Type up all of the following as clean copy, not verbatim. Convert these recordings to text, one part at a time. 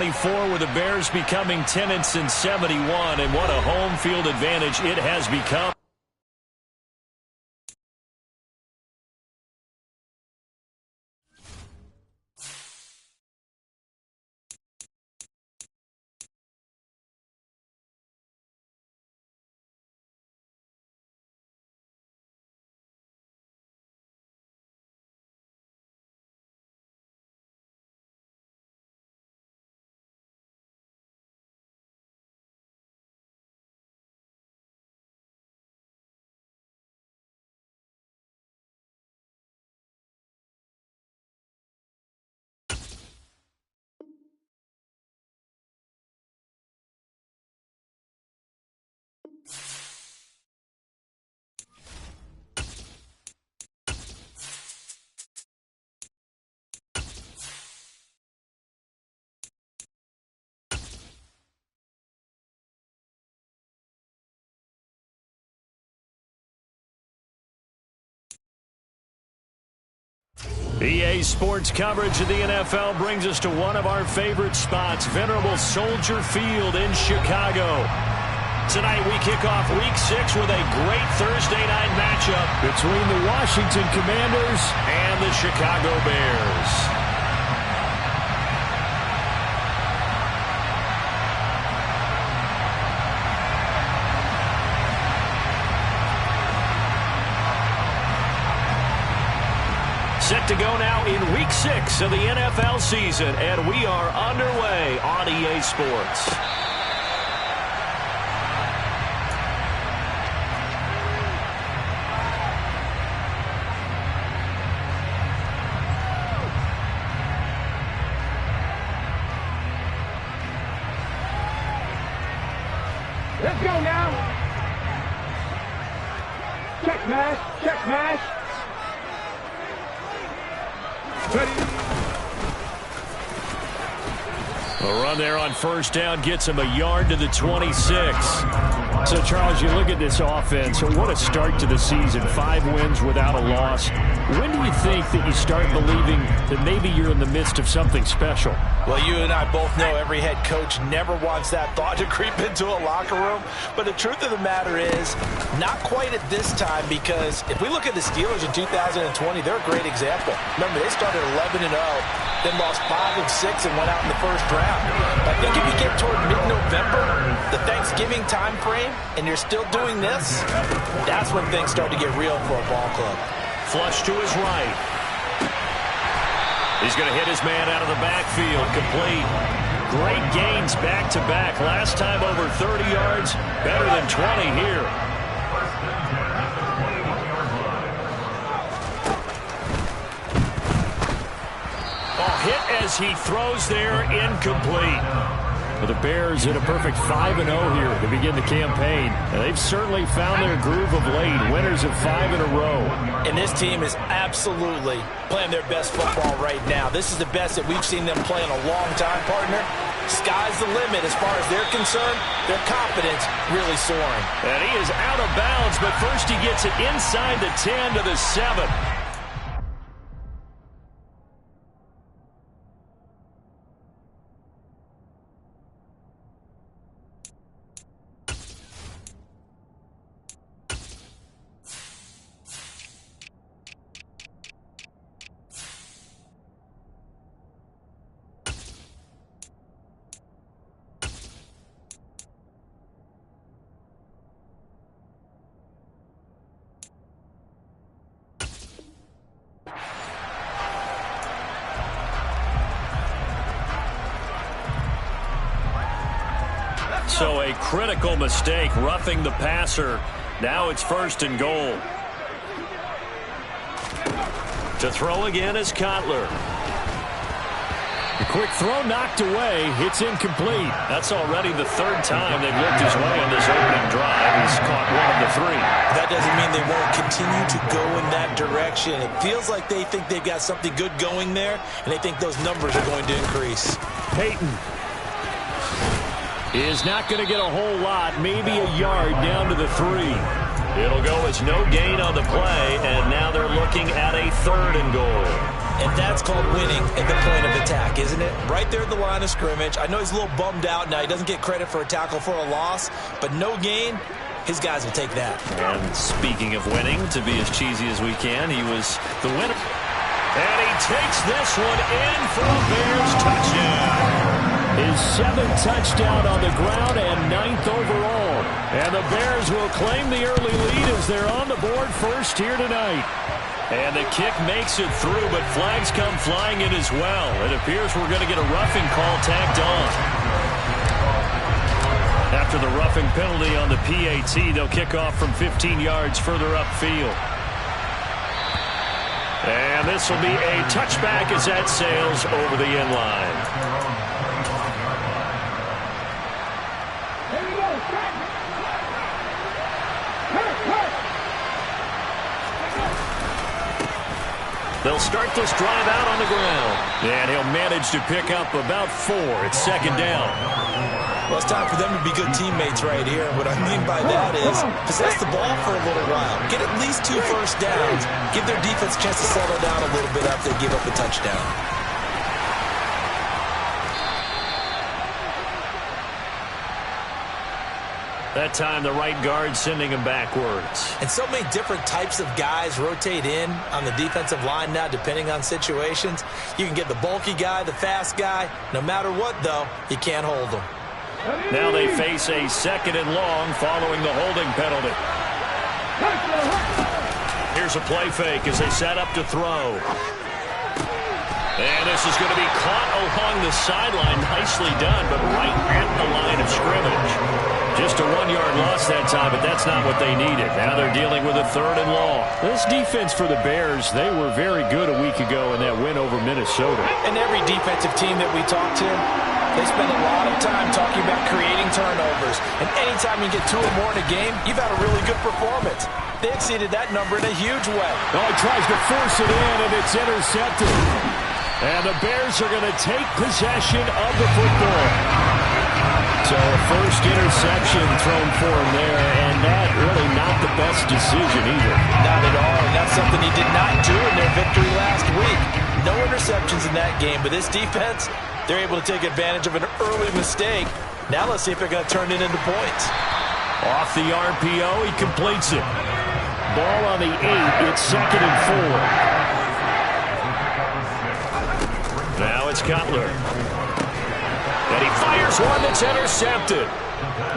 24 with the Bears becoming 10 since 71, and what a home field advantage it has become. EA Sports coverage of the NFL brings us to one of our favorite spots, venerable Soldier Field in Chicago. Tonight we kick off Week 6 with a great Thursday night matchup between the Washington Commanders and the Chicago Bears. Set to go now in Week 6 of the NFL season, and we are underway on EA Sports. Let's go now. Check mash, check mash. A run there on first down gets him a yard to the 26. So, Charles, you look at this offense. So what a start to the season. 5 wins without a loss. When do you think that you start believing that maybe you're in the midst of something special? Well, you and I both know every head coach never wants that thought to creep into a locker room. But the truth of the matter is, not quite at this time, because if we look at the Steelers in 2020, they're a great example. Remember, they started 11-0, then lost 5 of 6 and went out in the first round. I think if you get toward mid-November, the Thanksgiving time frame, and you're still doing this, that's when things start to get real for a ball club. Flush to his right. He's going to hit his man out of the backfield. Complete. Great gains back-to-back. Last time over 30 yards. Better than 20 here. Ball hit as he throws there. Incomplete. Well, the Bears in a perfect 5-0 here to begin the campaign. And they've certainly found their groove of late. Winners of 5 in a row. And this team is absolutely playing their best football right now. This is the best that we've seen them play in a long time, partner. Sky's the limit as far as they're concerned. Their confidence really soaring. And he is out of bounds, but first he gets it inside the 10 to the 7. So a critical mistake, roughing the passer. Now it's 1st and goal. To throw again is Kotler. The quick throw knocked away. It's incomplete. That's already the 3rd time they've looked his way on this opening drive. He's caught 1 of the 3. That doesn't mean they won't continue to go in that direction. It feels like they think they've got something good going there, and they think those numbers are going to increase. Peyton is not going to get a whole lot, maybe a yard down to the 3. It'll go as no gain on the play, and now they're looking at a 3rd and goal. And that's called winning at the point of attack, isn't it? Right there at the line of scrimmage. I know he's a little bummed out now. He doesn't get credit for a tackle for a loss, but no gain, his guys will take that. And speaking of winning, to be as cheesy as we can, he was the winner. And he takes this one in for a Bears touchdown. His 7th touchdown on the ground and 9th overall. And the Bears will claim the early lead as they're on the board first here tonight. And the kick makes it through, but flags come flying in as well. It appears we're going to get a roughing call tacked on. After the roughing penalty on the PAT, they'll kick off from 15 yards further upfield. And this will be a touchback as that sails over the end line. They'll start this drive out on the ground. And he'll manage to pick up about 4. It's 2nd down. Well, it's time for them to be good teammates right here. What I mean by that is possess the ball for a little while. Get at least 2 first downs. Give their defense a chance to settle down a little bit after they give up a touchdown. That time, the right guard sending him backwards. And so many different types of guys rotate in on the defensive line now, depending on situations. You can get the bulky guy, the fast guy. No matter what, though, you can't hold them. Now they face a 2nd and long following the holding penalty. Here's a play fake as they set up to throw. And this is going to be caught along the sideline. Nicely done, but right at the line of scrimmage. Just a 1-yard loss that time, but that's not what they needed. Now they're dealing with a 3rd and long. This defense for the Bears, they were very good a week ago in that win over Minnesota. And every defensive team that we talk to, they spend a lot of time talking about creating turnovers. And anytime you get 2 or more in a game, you've had a really good performance. They exceeded that number in a huge way. Oh, he tries to force it in, and it's intercepted. And the Bears are going to take possession of the football. So a first interception thrown for him there, and that really not the best decision either. Not at all, and that's something he did not do in their victory last week. No interceptions in that game, but this defense, they're able to take advantage of an early mistake. Now let's see if they're going to turn it into points. Off the RPO, he completes it. Ball on the 8, it's 2nd and 4. Now it's Cutler. And he fires one that's intercepted.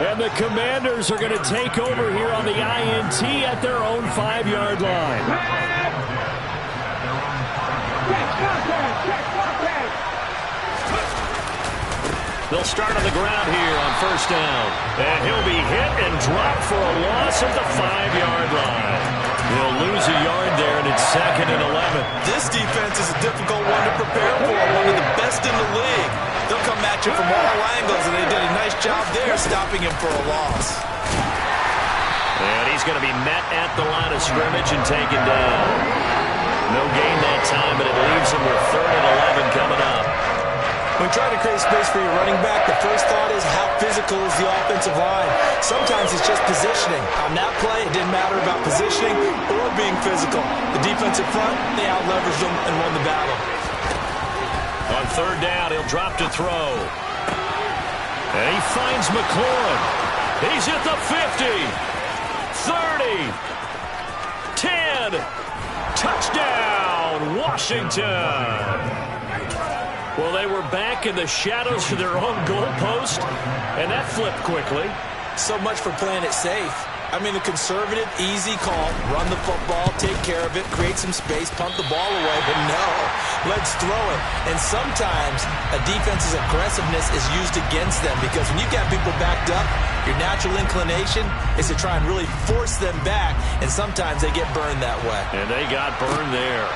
And the Commanders are going to take over here on the INT at their own 5-yard line. They'll start on the ground here on 1st down. And he'll be hit and dropped for a loss at the 5-yard line. They'll lose a yard there, and it's 2nd and 11. This defense is a difficult one to prepare for, one of the best in the league. They'll come at you from all angles, and they did a nice job there stopping him for a loss. And he's going to be met at the line of scrimmage and taken down. No gain that time, but it leaves him with 3rd and 11 coming up. When trying to create space for your running back, the first thought is how physical is the offensive line. Sometimes it's just positioning. On that play, it didn't matter about positioning or being physical. The defensive front, they out-leveraged them and won the battle. On 3rd down, he'll drop to throw. And he finds McLaurin. He's at the 50, 30, 10. Touchdown, Washington. Well, they were back in the shadows for their own goalpost, and that flipped quickly. So much for playing it safe. I mean, the conservative, easy call, run the football, take care of it, create some space, pump the ball away, but no, let's throw it. And sometimes a defense's aggressiveness is used against them because when you've got people backed up, your natural inclination is to try and really force them back, and sometimes they get burned that way. And they got burned there.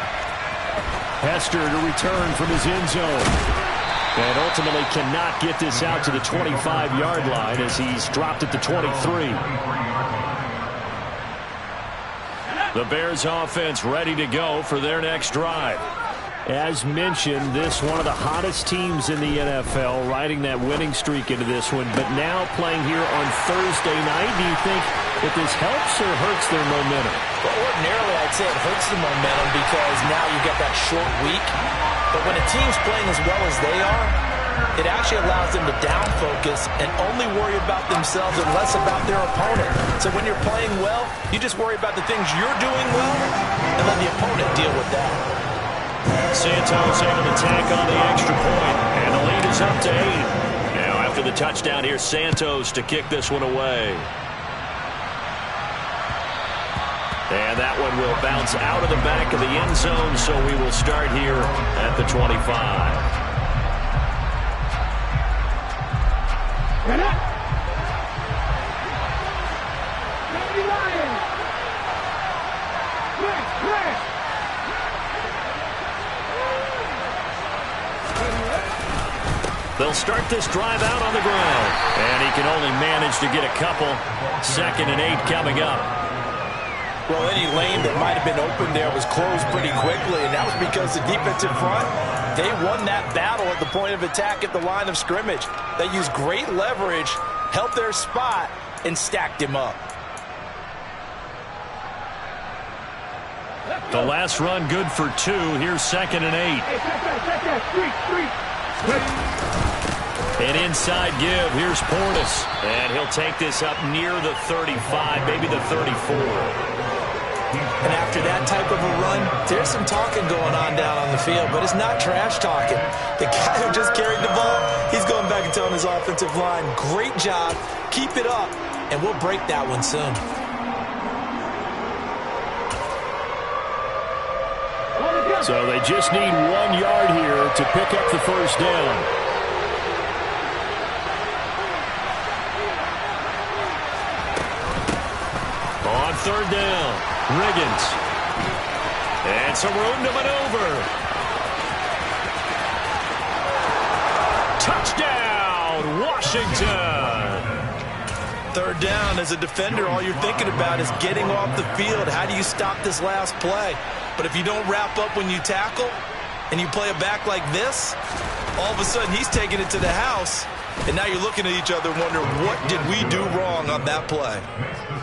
Hester to return from his end zone. And ultimately cannot get this out to the 25-yard line as he's dropped at the 23. The Bears offense ready to go for their next drive. As mentioned, this one of the hottest teams in the NFL, riding that winning streak into this one, but now playing here on Thursday night. Do you think if this helps or hurts their momentum. Well, ordinarily, I'd say it hurts the momentum because now you get that short week. But when a team's playing as well as they are, it actually allows them to down focus and only worry about themselves and less about their opponent. So when you're playing well, you just worry about the things you're doing well and let the opponent deal with that. Santos able to tack on the extra point, and the lead is up to 8. Now after the touchdown, here's Santos to kick this one away. And that one will bounce out of the back of the end zone, so we will start here at the 25. Get up! Ready, Lions! Press, press! They'll start this drive out on the ground, and he can only manage to get a couple. 2nd and 8 coming up. Well, any lane that might have been open there was closed pretty quickly, and that was because the defensive front, they won that battle at the point of attack at the line of scrimmage. They used great leverage, held their spot, and stacked him up. The last run good for 2. Here's 2nd and 8. Hey, check that, street. An inside give. Here's Portis. And he'll take this up near the 35, maybe the 34. And after that type of a run, there's some talking going on down on the field, but it's not trash talking. The guy who just carried the ball, he's going back and telling his offensive line, great job, keep it up, and we'll break that one soon. So they just need 1 yard here to pick up the first down. On 3rd down, Riggins. And some room to maneuver. Touchdown, Washington. 3rd down, as a defender, all you're thinking about is getting off the field. How do you stop this last play? But if you don't wrap up when you tackle and you play a back like this, all of a sudden he's taking it to the house, and now you're looking at each other and wonder, what did we do wrong on that play?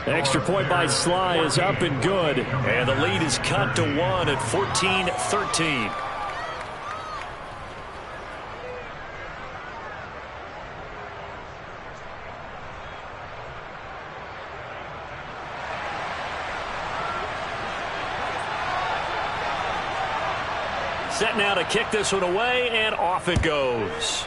Extra point by Sly is up and good. And the lead is cut to 1 at 14-13. Set now to kick this one away, and off it goes.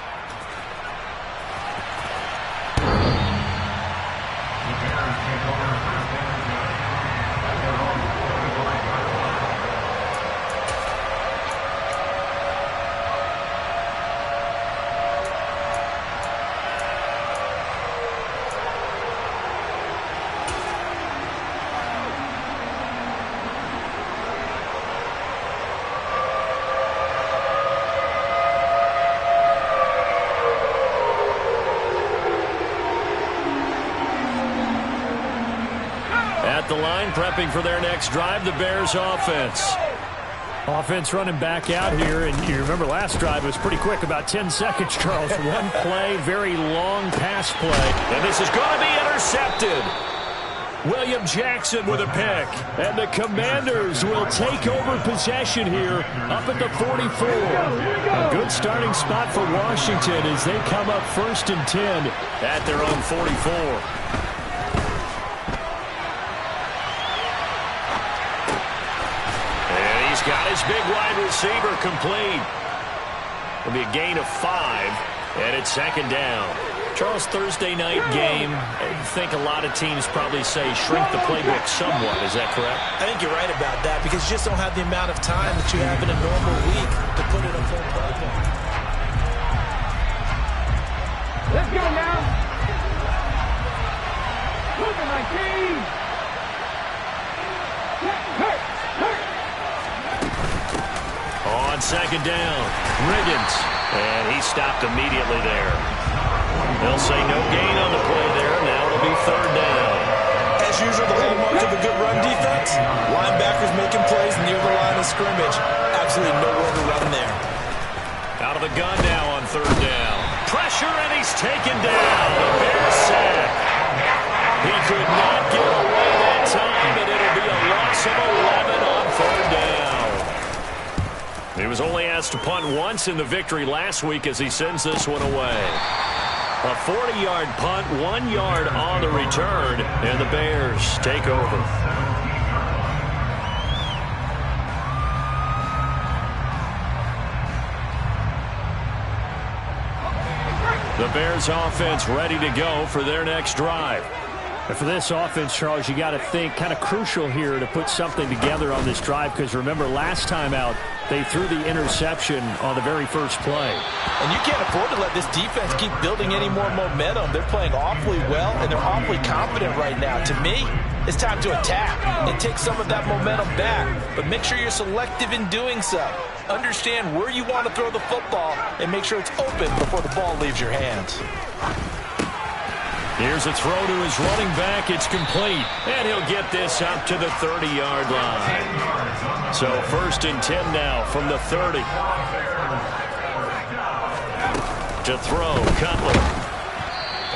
At the line, prepping for their next drive, the Bears offense. Offense running back out here, and you remember last drive was pretty quick, about 10 seconds, Charles. One play, very long pass play. And this is going to be intercepted. William Jackson with a pick. And the Commanders will take over possession here up at the 44. A good starting spot for Washington as they come up 1st and 10 at their own 44. Got his big wide receiver complete. It'll be a gain of 5, and it's 2nd down. Charles, Thursday night game, I think a lot of teams probably say shrink the playbook somewhat. Is that correct? I think you're right about that because you just don't have the amount of time that you have in a normal week to put in a full playbook. Let's go now. Moving like team. Hurt. On 2nd down, Riggins. And he stopped immediately there. They'll say no gain on the play there. Now it'll be 3rd down. As usual, the hallmark of a good run defense, linebackers making plays near the line of scrimmage. Absolutely nowhere to run there. Out of the gun now on 3rd down. Pressure, and he's taken down. The Bears sack. He could not get away was only asked to punt once in the victory last week as he sends this one away. A 40-yard punt, 1 yard on the return, and the Bears take over. The Bears offense ready to go for their next drive. And for this offense, Charles, you got to think kind of crucial here to put something together on this drive, because remember last time out they threw the interception on the very first play. And you can't afford to let this defense keep building any more momentum. They're playing awfully well, and they're awfully confident right now. To me, it's time to attack and take some of that momentum back. But make sure you're selective in doing so. Understand where you want to throw the football and make sure it's open before the ball leaves your hands. Here's a throw to his running back. It's complete. And he'll get this up to the 30-yard line. So 1st and 10 now from the 30. To throw, Cutler.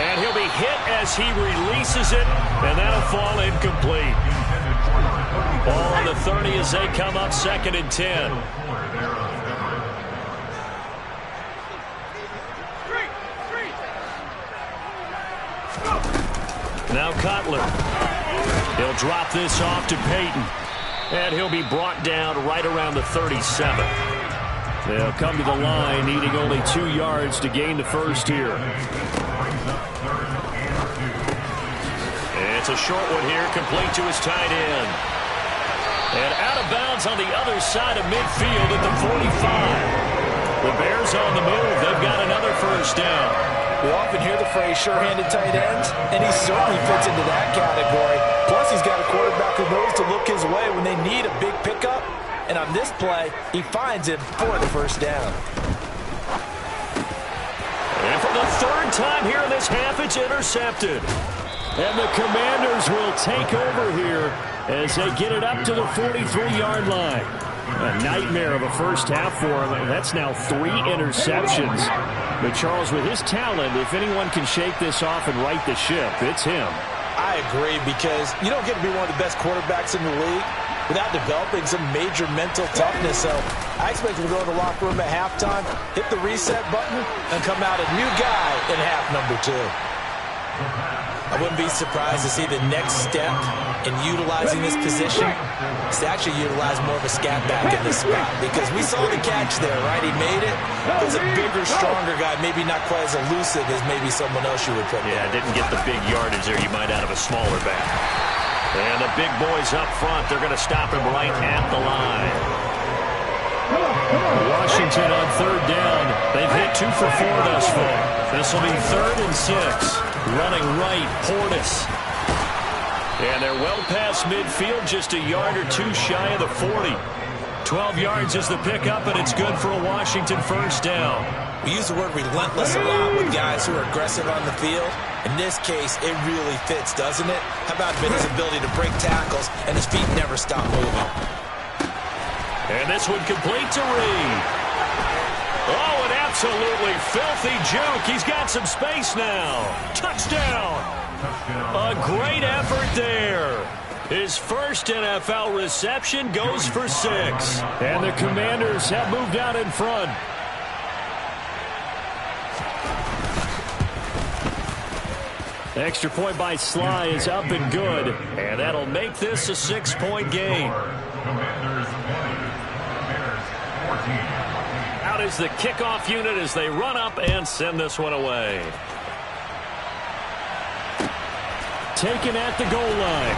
And he'll be hit as he releases it. And that'll fall incomplete. Ball on the 30 as they come up 2nd and 10. Now Cutler. He'll drop this off to Payton. And he'll be brought down right around the 37. They'll come to the line, needing only 2 yards to gain the first here. It's a short one here, complete to his tight end. And out of bounds on the other side of midfield at the 45. The Bears on the move. They've got another first down. We often hear the phrase sure-handed tight ends, and he certainly fits into that category. Plus, he's got a quarterback who knows to look his way when they need a big pickup. And on this play, he finds it for the first down. And for the 3rd time here in this half, it's intercepted. And the Commanders will take over here as they get it up to the 43-yard line. A nightmare of a first half for him. That's now 3 interceptions. But Charles, with his talent, if anyone can shake this off and right the ship, it's him. I agree, because you don't get to be one of the best quarterbacks in the league without developing some major mental toughness. So I expect him to go in the locker room at halftime, hit the reset button, and come out a new guy in half number 2. I wouldn't be surprised to see the next step in utilizing this position is to actually utilize more of a scat back in this spot, because we saw the catch there, right? He made it. It was a bigger, stronger guy, maybe not quite as elusive as maybe someone else you would put there. Yeah, didn't get the big yardage there you might out of a smaller back. And the big boys up front, they're going to stop him right at the line. Washington on 3rd down. They've hit 2 for 4 thus far. This will be 3rd and 6. Running right, Portis. And they're well past midfield, just a yard or 2 shy of the 40. 12 yards is the pickup, and it's good for a Washington first down. We use the word relentless a lot with guys who are aggressive on the field. In this case, it really fits, doesn't it? How about his ability to break tackles, and his feet never stop moving. And this one complete to Reed. Oh, an absolutely filthy juke. He's got some space now. Touchdown. A great effort there. His first NFL reception goes for 6. And the Commanders have moved out in front. Extra point by Sly is up and good. And that'll make this a 6-point game. Out is the kickoff unit as they run up and send this one away. Taken at the goal line.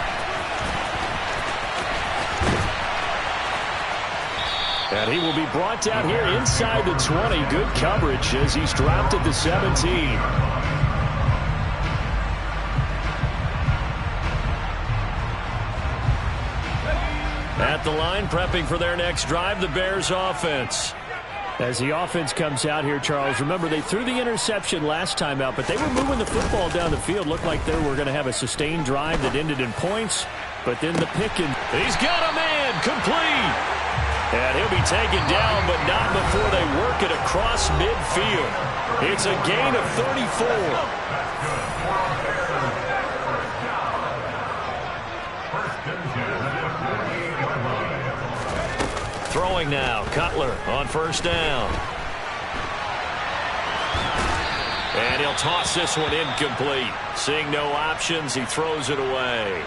And he will be brought down here inside the 20. Good coverage as he's dropped at the 17. At the line, prepping for their next drive, the Bears offense. As the offense comes out here, Charles, remember they threw the interception last time out, but they were moving the football down the field. Looked like they were going to have a sustained drive that ended in points, but then the pick and he's got a man complete. And he'll be taken down, but not before they work it across midfield. It's a gain of 34. Throwing now, Cutler on first down. And he'll toss this one incomplete. Seeing no options, he throws it away.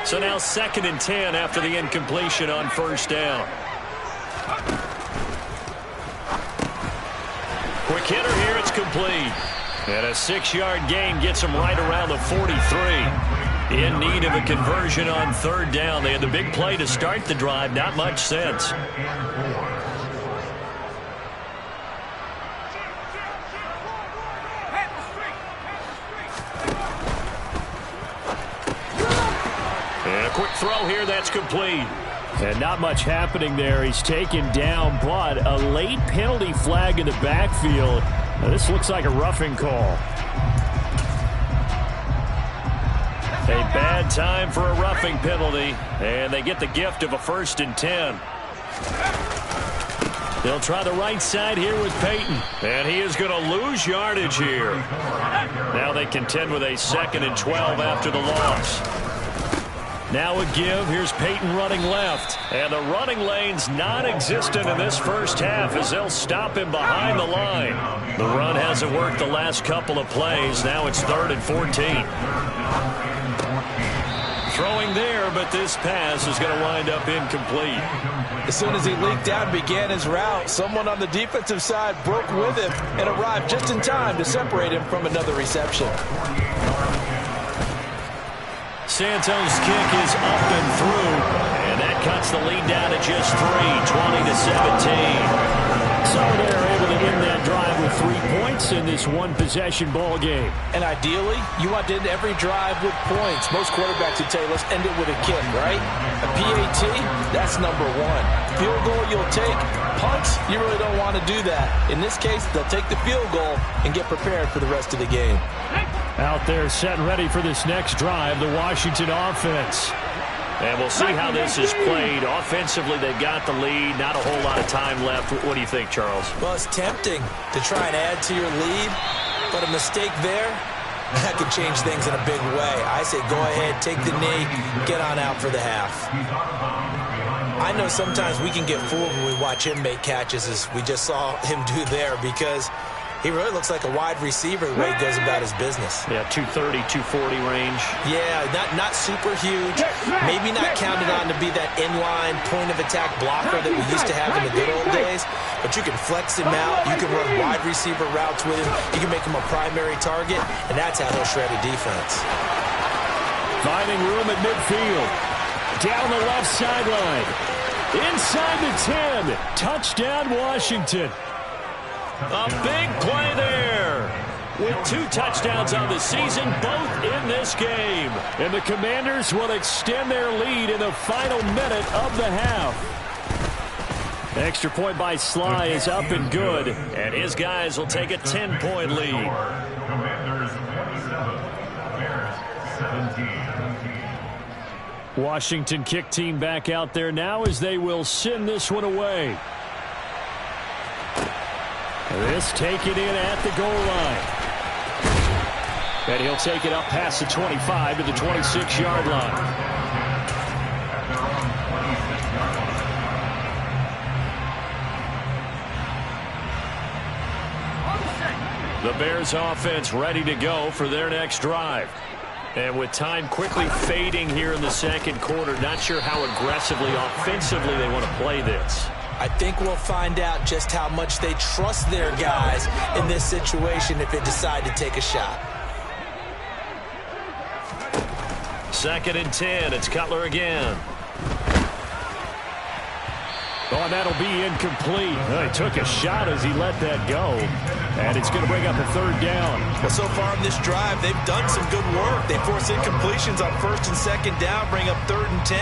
So now 2nd and 10 after the incompletion on first down. Quick hitter here, it's complete. And a 6-yard gain gets him right around the 43. In need of a conversion on 3rd down. They had the big play to start the drive. Not much sense. And a quick throw here, that's complete. And not much happening there. He's taken down, but a late penalty flag in the backfield. Now, this looks like a roughing call. A bad time for a roughing penalty, and they get the gift of a 1st and 10. They'll try the right side here with Peyton, and he is going to lose yardage here. Now they contend with a 2nd and 12 after the loss. Now a give. Here's Peyton running left. And the running lane's non-existent in this first half as they'll stop him behind the line. The run hasn't worked the last couple of plays. Now it's 3rd and 14. Throwing there, but this pass is going to wind up incomplete. As soon as he leaked out and began his route, someone on the defensive side broke with him and arrived just in time to separate him from another reception. Santos' kick is up and through, and that cuts the lead down to just 3, 20-17. So they're able to end that drive with 3 points in this one-possession ball game. And ideally, you want to end every drive with points. Most quarterbacks would tell you, let's end it with a kick, right? A PAT, that's number 1. Field goal you'll take. Punts, you really don't want to do that. In this case, they'll take the field goal and get prepared for the rest of the game. Out there set and ready for this next drive, the Washington offense. And we'll see how this is played. Offensively, they've got the lead. Not a whole lot of time left. What do you think, Charles? Well, it's tempting to try and add to your lead, but a mistake there, that could change things in a big way. I say go ahead, take the knee, get on out for the half. I know sometimes we can get fooled when we watch him make catches, as we just saw him do there, because he really looks like a wide receiver the way he goes about his business. Yeah, 230, 240 range. Yeah, not super huge. Maybe not counted on to be that inline point-of-attack blocker that we used to have in the good old days. But you can flex him out. You can run wide receiver routes with him. You can make him a primary target, and that's how he'll shred a defense. Finding room at midfield. Down the left sideline. Inside the 10. Touchdown, Washington. A big play there. With 2 touchdowns on the season, both in this game. And the Commanders will extend their lead in the final minute of the half. Extra point by Sly is up and good. And his guys will take a 10-point lead. Commanders 27, Bears 17. Washington kick team back out there now as they will send this one away. This taken in at the goal line. And he'll take it up past the 25 to the 26-yard line. The Bears offense ready to go for their next drive. And with time quickly fading here in the second quarter, not sure how aggressively, offensively they want to play this. I think we'll find out just how much they trust their guys in this situation if they decide to take a shot. 2nd and 10. It's Cutler again. Oh, and that'll be incomplete. Well, he took a shot as he let that go. And it's going to bring up a 3rd down. Well, so far in this drive, they've done some good work. They force incompletions on 1st and 2nd down, bring up 3rd and 10.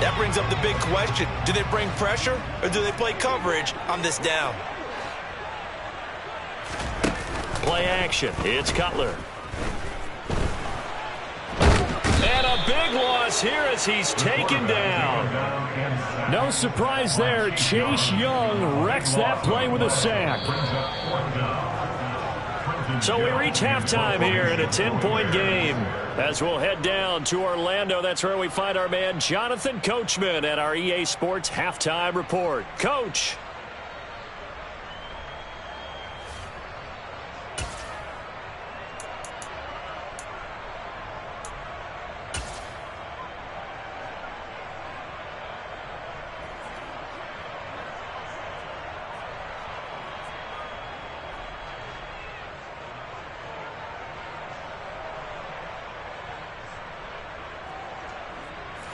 That brings up the big question. Do they bring pressure or do they play coverage on this down? Play action. It's Cutler. And a big loss here as he's taken down. No surprise there. Chase Young wrecks that play with a sack. So we reach halftime here in a 10-point game. As we'll head down to Orlando, that's where we find our man Jonathan Coachman at our EA Sports Halftime Report. Coach.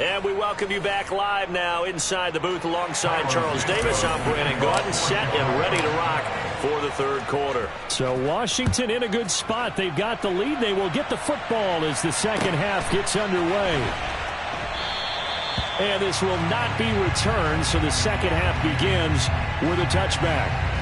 And we welcome you back live now inside the booth alongside Charles Davis. I'm Brandon Gaudin, set and ready to rock for the third quarter. So Washington in a good spot. They've got the lead. They will get the football as the second half gets underway. And this will not be returned, so the second half begins with a touchback.